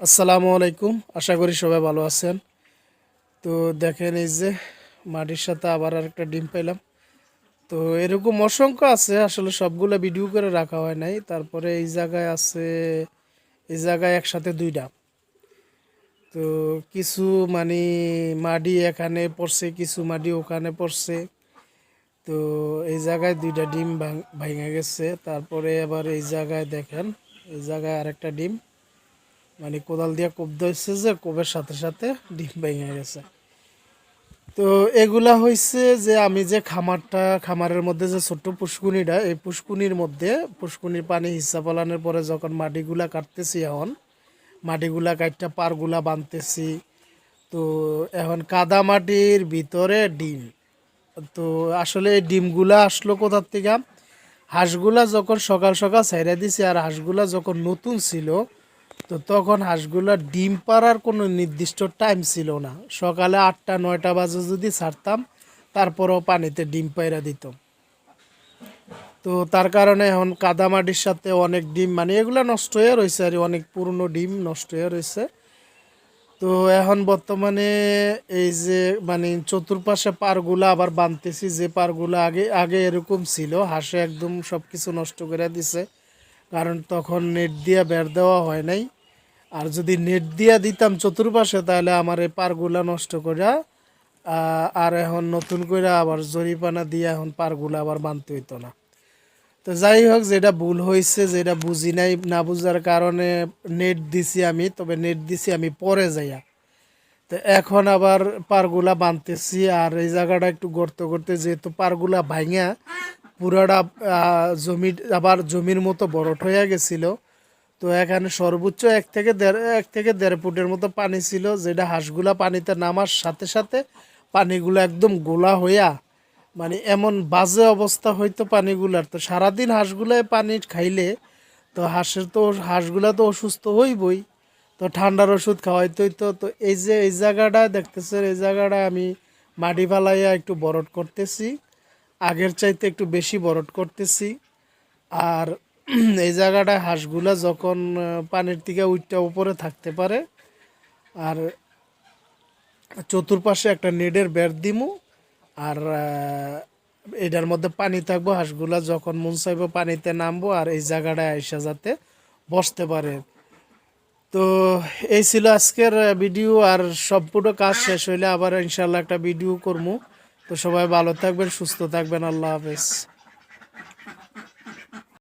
আসসালামু আলাইকুম। আশা করি সবাই ভালো আছেন। তো দেখেন এই যে মাটির সাথে আবার আরেকটা ডিম পাইলাম। তো এরকম অসংখ্য আছে, আসলে সবগুলো ভিডিও করে রাখা হয় নাই। তারপরে এই জায়গায় আছে, এই জায়গায় একসাথে দুইটা। তো কিছু মানে মাটি এখানে পড়ছে, কিছু মাটি ওখানে পড়ছে। তো এই জায়গায় দুইটা ডিম ভাঙে গেছে। তারপরে আবার এই জায়গায় দেখেন, এই জায়গায় আরেকটা ডিম, মানে কোদাল দিয়ে কোপ দিচ্ছে, যে কোপের সাথে সাথে ডিম ভেঙে গেছে। তো এগুলা হয়েছে যে আমি যে খামারের মধ্যে যে ছোট্ট পুষ্কুনিটা, এই পুষ্কুনির মধ্যে পুষ্কুনির পানি হিসা ফলানোর পরে যখন মাটিগুলা কাটতেছি, এখন মাটিগুলা কাটটা পারগুলা বাঁধতেছি। তো এখন কাদা মাটির ভিতরে ডিম। তো আসলে এই ডিমগুলা আসলো কোথার থেকে? হাঁসগুলা যখন সকাল সকাল ছেড়ে দিছি, আর হাঁসগুলা যখন নতুন ছিল, তো তখন হাঁসগুলা ডিম পাড়ার কোনো নির্দিষ্ট টাইম ছিল না। সকালে 8টা 9টা বাজে যদি ছাড়তাম, তারপরেও পানিতে ডিম পাইরা দিত। তো তার কারণে এখন কাদামাটির সাথে অনেক ডিম, মানে এগুলা নষ্ট হয়ে রয়েছে, আর অনেক পুরনো ডিম নষ্ট হয়ে রয়েছে। তো এখন বর্তমানে এই যে মানে চতুর্পাশে পারগুলা আবার বাঁধতেছি, যে পারগুলা আগে আগে এরকম ছিল, হাঁসে একদম সব কিছু নষ্ট করে দিছে। কারণ তখন নেট দিয়ে বের দেওয়া হয় নাই। আর যদি নেট দিয়া দিতাম চতুর্পাশে, তাহলে আমার এই পারগুলা নষ্ট কইরা আর এখন নতুন করে আবার জরিপানা দিয়ে এখন পারগুলা আবার বানতে হইতো না। তো যাই হোক, যেটা ভুল হয়েছে, যেটা বুঝি নাই, না বুঝার কারণে নেট দিছি আমি, তবে নেট দিছি আমি পরে যাইয়া। তো এখন আবার পারগুলা বানতেছি, আর এই জায়গাটা একটু গর্ত করতে, যেহেতু পারগুলা ভাঙা পুরাটা জমি আবার জমির মতো বরট হয়ে গেছিল। তো এখানে সর্বোচ্চ 1 থেকে 1.5 ফুটের মতো পানি ছিল, যেটা হাঁসগুলা পানিতে নামার সাথে সাথে পানিগুলো একদম গোলা হইয়া, মানে এমন বাজে অবস্থা হইতো পানিগুলার। তো সারাদিন হাঁসগুলায় পানি খাইলে তো হাঁসগুলা তো অসুস্থ হইবই। তো ঠান্ডার ওষুধ খাওয়াইতে হইতো। তো এই যে এই জায়গাটা দেখতেছেন, এই জায়গাটা আমি মাটি ফালাইয়া একটু বরট করতেছি, আগের চাইতে একটু বেশি বরট করতেছি। আর এই জায়গাটায় হাঁসগুলা যখন পানির থেকে উইটটা উপরে থাকতে পারে, আর চতুর্পাশে একটা নেটের বেড় দিমু, আর এটার মধ্যে পানি থাকবো, হাঁসগুলা যখন মন চাইবো পানিতে নামবো, আর এই জায়গাটায় আইসা যাতে বসতে পারে। তো এই ছিল আজকের ভিডিও। আর সম্পূর্ণ কাজ শেষ হইলে আবার ইনশাল্লাহ একটা ভিডিও করবো। তো সবাই ভালো থাকবেন, সুস্থ থাকবেন, আল্লাহ হাফেজ।